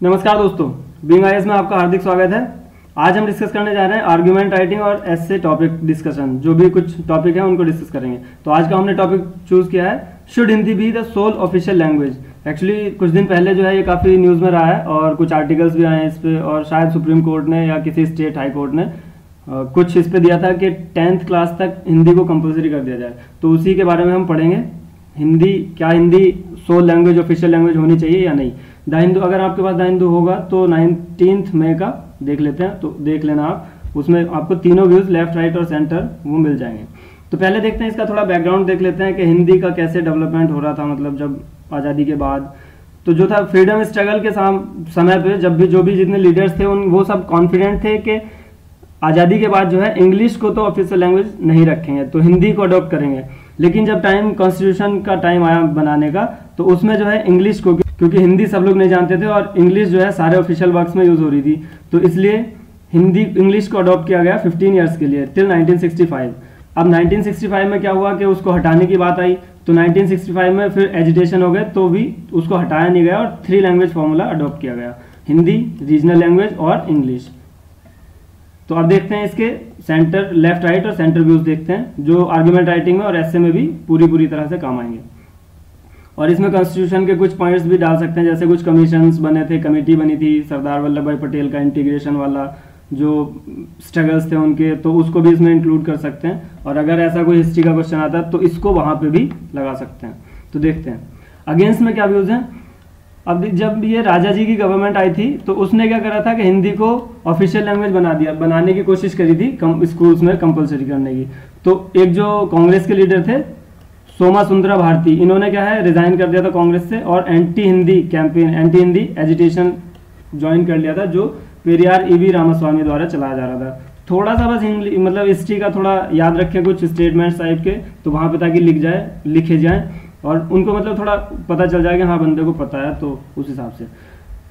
नमस्कार दोस्तों, being IAS में आपका हार्दिक स्वागत है। आज हम डिस्कस करने जा रहे हैं आर्गुमेंट राइटिंग और एसे टॉपिक डिस्कशन। जो भी कुछ टॉपिक है उनको डिस्कस करेंगे। तो आज का हमने टॉपिक चूज किया है, should Hindi be the sole official language. Actually कुछ दिन पहले जो है ये काफ़ी न्यूज़ में रहा है और कुछ आर्टिकल्स भी आए हैं इस पर, और शायद सुप्रीम कोर्ट ने या किसी स्टेट हाई कोर्ट ने कुछ इस पर दिया था कि 10th क्लास तक हिंदी को कंपलसरी कर दिया जाए। तो उसी के बारे में हम पढ़ेंगे। Hindi sole language official language होनी चाहिए या नहीं। द हिंदू, अगर आपके पास द हिंदू होगा तो 19 मई का देख लेते हैं, तो देख लेना आप। उसमें आपको तीनों व्यूज लेफ्ट राइट और सेंटर वो मिल जाएंगे। तो पहले देखते हैं इसका थोड़ा बैकग्राउंड देख लेते हैं कि हिंदी का कैसे डेवलपमेंट हो रहा था, मतलब जब आज़ादी के बाद। तो जो था फ्रीडम स्ट्रगल के समय पे जो भी जितने लीडर्स थे वो सब कॉन्फिडेंट थे कि आज़ादी के बाद जो है इंग्लिश को तो ऑफिशियल लैंग्वेज नहीं रखेंगे, तो हिंदी को अडॉप्ट करेंगे। लेकिन जब कॉन्स्टिट्यूशन का टाइम आया बनाने का, तो उसमें जो है इंग्लिश को, क्योंकि हिंदी सब लोग नहीं जानते थे और इंग्लिश जो है सारे ऑफिशियल वर्क्स में यूज़ हो रही थी, तो इसलिए इंग्लिश को अडॉप्ट किया गया 15 ईयर्स के लिए, टिल 1965। अब 1965 में क्या हुआ कि उसको हटाने की बात आई, तो 1965 में फिर एजिटेशन हो गए, तो भी उसको हटाया नहीं गया और 3 लैंग्वेज फॉर्मूला अडॉप्ट किया गया, हिंदी, रीजनल लैंग्वेज और इंग्लिश। तो अब देखते हैं इसके सेंटर, लेफ्ट राइट और सेंटर व्यूज देखते हैं, जो आर्गुमेंट राइटिंग में और एसे में भी पूरी तरह से काम आएंगे। और इसमें कॉन्स्टिट्यूशन के कुछ पॉइंट्स भी डाल सकते हैं, जैसे कुछ कमीशंस बने थे, कमेटी बनी थी सरदार वल्लभ भाई पटेल का इंटीग्रेशन वाला, जो स्ट्रगल्स थे उनके, तो उसको भी इसमें इंक्लूड कर सकते हैं। और अगर ऐसा कोई हिस्ट्री का क्वेश्चन आता है तो इसको वहां पे भी लगा सकते हैं। तो देखते हैं अगेंस्ट में क्या व्यूज हैं। अब जब ये राजा जी की गवर्नमेंट आई थी, तो उसने क्या करा था कि हिंदी को ऑफिशियल लैंग्वेज बनाने की कोशिश करी थी, स्कूल्स में कंपलसरी करने की। तो एक जो कांग्रेस के लीडर थे सोमा सुंदरा भारती, इन्होंने क्या है रिजाइन कर दिया था कांग्रेस से और anti Hindi campaign, anti Hindi agitation join कर लिया था, जो पेरियार ईवी रामास्वामी द्वारा चलाया जा रहा था। थोड़ा सा बस मतलब हिस्ट्री का थोड़ा याद रखें, कुछ स्टेटमेंट्स टाइप के, तो वहाँ पे ताकि लिखे जाए और उनको मतलब थोड़ा पता चल जाए कि हाँ बंदे को पता है, तो उस हिसाब से।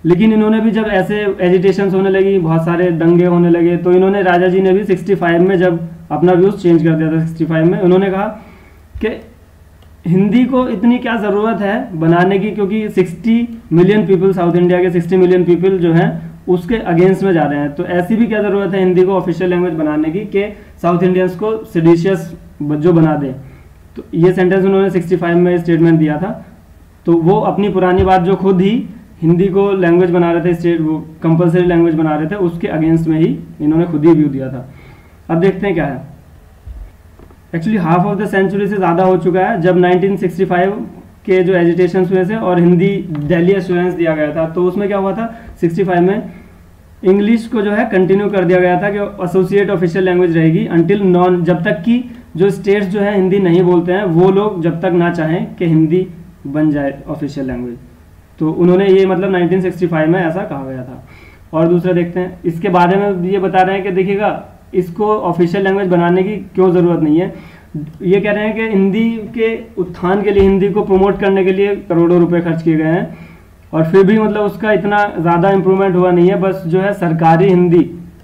लेकिन इन्होंने भी जब ऐसे एजिटेशंस होने लगी, बहुत सारे दंगे होने लगे, तो इन्होंने, राजा जी ने भी 65 में जब अपना व्यूज चेंज कर दिया था 65 में, उन्होंने कहा कि हिंदी को इतनी क्या ज़रूरत है बनाने की, क्योंकि 60 मिलियन पीपल, साउथ इंडिया के 60 मिलियन पीपल जो हैं उसके अगेंस्ट में जा रहे हैं, तो ऐसी भी क्या ज़रूरत है हिंदी को ऑफिशियल लैंग्वेज बनाने की कि साउथ इंडियंस को सेडिशियस जो बना दे। तो ये सेंटेंस उन्होंने 65 में स्टेटमेंट दिया था। तो वो अपनी पुरानी बात, जो खुद ही हिंदी को लैंग्वेज बना रहे थे, वो कंपलसरी लैंग्वेज बना रहे थे, उसके अगेंस्ट में ही इन्होंने खुद ही व्यू दिया था। अब देखते हैं क्या है। Actually half of the century से ज़्यादा हो चुका है जब 1965 के जो एजिटेशन हुए थे और हिंदी दिल्ली एश्योरेंस दिया गया था, तो उसमें क्या हुआ था 65 में इंग्लिश को जो है कंटिन्यू कर दिया गया था कि एसोसिएट ऑफिशियल लैंग्वेज रहेगी अंटिल नॉन, जब तक कि जो स्टेट्स जो है हिंदी नहीं बोलते हैं वो लोग जब तक ना चाहें कि हिंदी बन जाए ऑफिशियल लैंग्वेज। तो उन्होंने ये मतलब 1965 में ऐसा कहा गया था। और दूसरा देखते हैं, इसके बारे में ये बता रहे हैं कि देखिएगा इसको ऑफिशियल लैंग्वेज बनाने की क्यों ज़रूरत नहीं है। ये कह रहे हैं कि हिंदी के उत्थान के लिए, हिंदी को प्रमोट करने के लिए करोड़ों रुपए खर्च किए गए हैं और फिर भी मतलब उसका इतना ज़्यादा इम्प्रूवमेंट हुआ नहीं है। बस जो है सरकारी हिंदी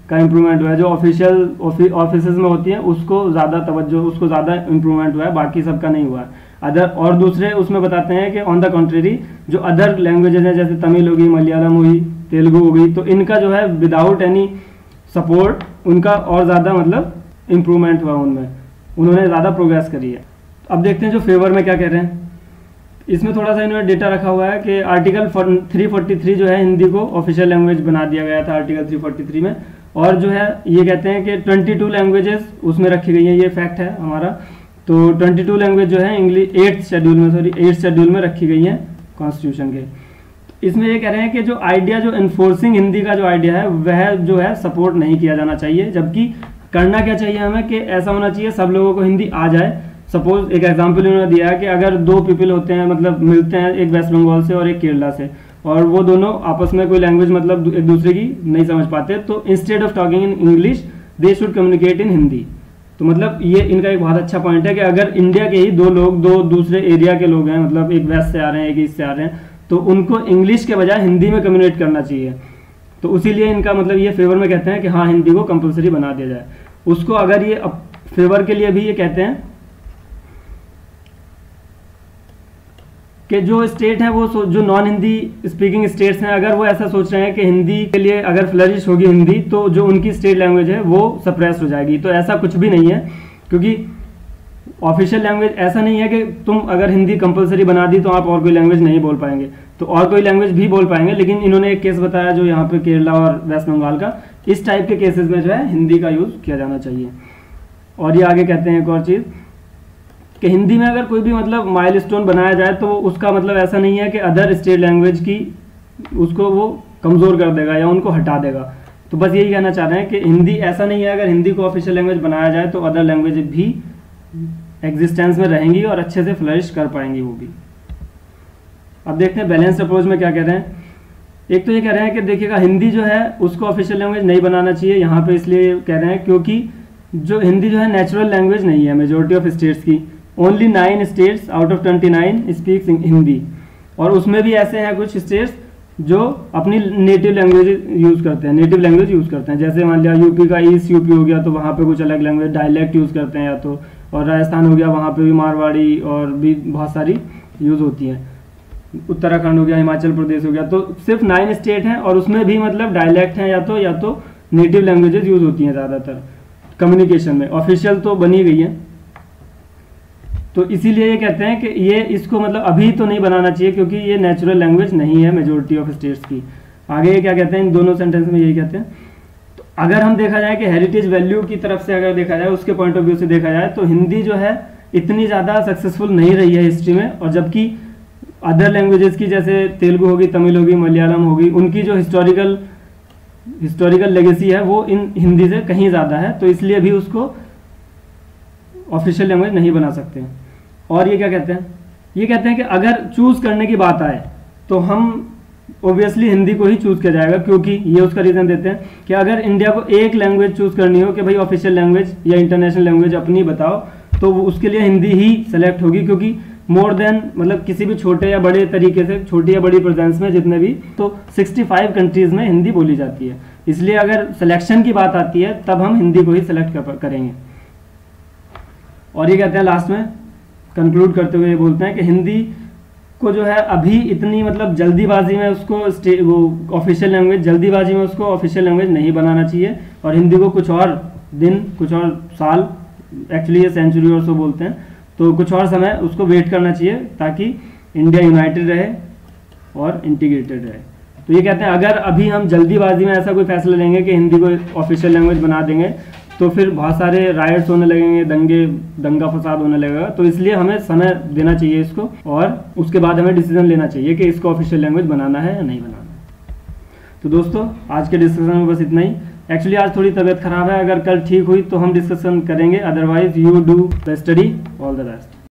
का इम्प्रूवमेंट हुआ है, जो ऑफिशियल ऑफिस में होती है उसको ज़्यादा तवज्जो, उसको ज़्यादा इम्प्रूवमेंट हुआ है, बाकी सबका नहीं हुआ है। और दूसरे उसमें बताते हैं कि ऑन द कॉन्ट्रेरी जो अदर लैंग्वेजेस हैं, जैसे तमिल होगी, मलयालम हुई, तेलुगु हो गई, तो इनका जो है विदाउट एनी सपोर्ट उनका और ज़्यादा मतलब इम्प्रूवमेंट हुआ, उनमें उन्होंने ज़्यादा प्रोग्रेस करी है। अब देखते हैं जो फेवर में क्या कह रहे हैं। इसमें थोड़ा सा इन्होंने डेटा रखा हुआ है कि आर्टिकल 343 जो है हिंदी को ऑफिशियल लैंग्वेज बना दिया गया था आर्टिकल 343 में, और जो है ये कहते हैं कि 22 लैंग्वेजेस उसमें रखी गई हैं, ये फैक्ट है हमारा। तो 22 लैंग्वेज जो है इंग्लिश 8th शेड्यूल में रखी गई हैं कॉन्स्टिट्यूशन के। इसमें ये कह रहे हैं कि जो आइडिया, जो इन्फोर्सिंग हिंदी का जो आइडिया है वह जो है सपोर्ट नहीं किया जाना चाहिए, जबकि करना क्या चाहिए हमें कि ऐसा होना चाहिए सब लोगों को हिंदी आ जाए। सपोज एक एग्जांपल इन्होंने दिया है कि अगर 2 पीपल होते हैं, मतलब मिलते हैं, एक वेस्ट बंगाल से और एक केरला से, और वो दोनों आपस में कोई लैंग्वेज मतलब एक दूसरे की नहीं समझ पाते, तो instead of talking in English they should communicate in Hindi. तो मतलब ये इनका एक बहुत अच्छा पॉइंट है कि अगर इंडिया के ही 2 लोग, 2 दूसरे एरिया के लोग हैं, मतलब एक वेस्ट से आ रहे हैं, एक ईस्ट से आ रहे हैं, तो उनको इंग्लिश के बजाय हिंदी में कम्युनिकेट करना चाहिए। तो इसीलिए इनका मतलब ये फेवर में कहते हैं कि हाँ हिंदी को कंपलसरी बना दिया जाए। उसको अगर ये फेवर के लिए भी ये कहते हैं कि जो स्टेट है वो जो नॉन हिंदी स्पीकिंग स्टेट्स हैं, अगर वो ऐसा सोच रहे हैं कि हिंदी के लिए अगर फ्लरिश होगी हिंदी तो जो उनकी स्टेट लैंग्वेज है वो सप्रेस हो जाएगी। तो ऐसा कुछ भी नहीं है, क्योंकि ऑफिशियल लैंग्वेज ऐसा नहीं है कि तुम अगर हिंदी कंपलसरी बना दी तो आप और कोई लैंग्वेज नहीं बोल पाएंगे, तो और कोई लैंग्वेज भी बोल पाएंगे। लेकिन इन्होंने एक केस बताया जो यहाँ पे केरला और वेस्ट बंगाल का, इस टाइप के केसेस में जो है हिंदी का यूज़ किया जाना चाहिए। और ये आगे कहते हैं एक और चीज़ कि हिंदी में अगर कोई भी मतलब माइलस्टोन बनाया जाए तो उसका मतलब ऐसा नहीं है कि अदर स्टेट लैंग्वेज की उसको वो कमज़ोर कर देगा या उनको हटा देगा। तो बस यही कहना चाह रहे हैं कि हिंदी ऐसा नहीं है, अगर हिंदी को ऑफिशियल लैंग्वेज बनाया जाए तो अदर लैंग्वेज भी एग्जिस्टेंस में रहेंगी और अच्छे से फ्लरिश कर पाएंगी वो भी। अब देखते हैं बैलेंस्ड अप्रोच में क्या कह रहे हैं। एक तो ये कह रहे हैं कि देखिएगा हिंदी जो है उसको ऑफिशियल लैंग्वेज नहीं बनाना चाहिए यहाँ पे, इसलिए कह रहे हैं क्योंकि जो हिंदी जो है नेचुरल लैंग्वेज नहीं है मेजोरिटी ऑफ स्टेट्स की। Only 9 states out of 29 speaks Hindi, और उसमें भी ऐसे हैं कुछ स्टेट्स जो अपनी नेटिव लैंग्वेज यूज़ करते हैं, नेटिव लैंग्वेज यूज़ करते हैं। जैसे मान लिया यूपी का ईस्ट यूपी हो गया तो वहाँ पे कुछ अलग लैंग्वेज डायलेक्ट यूज़ करते हैं या तो, और राजस्थान हो गया वहाँ पे भी मारवाड़ी और भी बहुत सारी यूज़ होती हैं। उत्तराखंड हो गया, हिमाचल प्रदेश हो गया, तो सिर्फ 9 स्टेट हैं और उसमें भी मतलब डायलेक्ट हैं या तो नेटिव लैंग्वेजेस यूज़ होती हैं ज़्यादातर कम्युनिकेशन में। ऑफिशियल तो बनी गई है, तो इसीलिए ये कहते हैं कि ये इसको मतलब अभी तो नहीं बनाना चाहिए क्योंकि ये नेचुरल लैंग्वेज नहीं है मेजोरिटी ऑफ स्टेट्स की। आगे ये क्या कहते हैं इन दोनों सेंटेंस में, यही कहते हैं। तो अगर हम देखा जाए कि हेरिटेज वैल्यू की तरफ से अगर देखा जाए, उसके पॉइंट ऑफ व्यू से देखा जाए, तो हिंदी जो है इतनी ज़्यादा सक्सेसफुल नहीं रही है हिस्ट्री में, और जबकि अदर लैंग्वेजेस की जैसे तेलुगु होगी, तमिल होगी, मलयालम होगी, उनकी जो हिस्टोरिकल लेगेसी है वो इन हिंदी से कहीं ज़्यादा है, तो इसलिए भी उसको ऑफिशियल लैंग्वेज नहीं बना सकते हैं। और ये क्या कहते हैं, ये कहते हैं कि अगर चूज़ करने की बात आए तो हम ऑब्वियसली हिंदी को ही चूज़ किया जाएगा, क्योंकि ये उसका रीज़न देते हैं कि अगर इंडिया को एक लैंग्वेज चूज़ करनी हो कि भाई ऑफिशियल लैंग्वेज या इंटरनेशनल लैंग्वेज अपनी बताओ, तो उसके लिए हिंदी ही सेलेक्ट होगी, क्योंकि मोर देन मतलब किसी भी छोटे या बड़े तरीके से, छोटी या बड़ी प्रेजेंस में जितने भी, तो 65 कंट्रीज़ में हिंदी बोली जाती है। इसलिए अगर सिलेक्शन की बात आती है तब हम हिंदी को ही सिलेक्ट करेंगे। और ये कहते हैं लास्ट में कंक्लूड करते हुए ये बोलते हैं कि हिंदी को जो है अभी इतनी मतलब जल्दीबाजी में उसको वो ऑफिशियल लैंग्वेज, जल्दीबाजी में उसको ऑफिशियल लैंग्वेज नहीं बनाना चाहिए, और हिंदी को कुछ और दिन, कुछ और साल, एक्चुअली ये सेंचुरी और सो बोलते हैं, तो कुछ और समय उसको वेट करना चाहिए ताकि इंडिया यूनाइटेड रहे और इंटीग्रेटेड रहे। तो ये कहते हैं अगर अभी हम जल्दीबाजी में ऐसा कोई फैसला लेंगे कि हिंदी को ऑफिशियल लैंग्वेज बना देंगे तो फिर बहुत सारे राइट्स होने लगेंगे, दंगा फसाद होने लगेगा। तो इसलिए हमें समय देना चाहिए इसको, और उसके बाद हमें डिसीजन लेना चाहिए कि इसको ऑफिशियल लैंग्वेज बनाना है या नहीं बनाना है। तो दोस्तों आज के डिस्कशन में बस इतना ही। एक्चुअली आज थोड़ी तबीयत खराब है, अगर कल ठीक हुई तो हम डिस्कशन करेंगे, otherwise you do the study, all the best.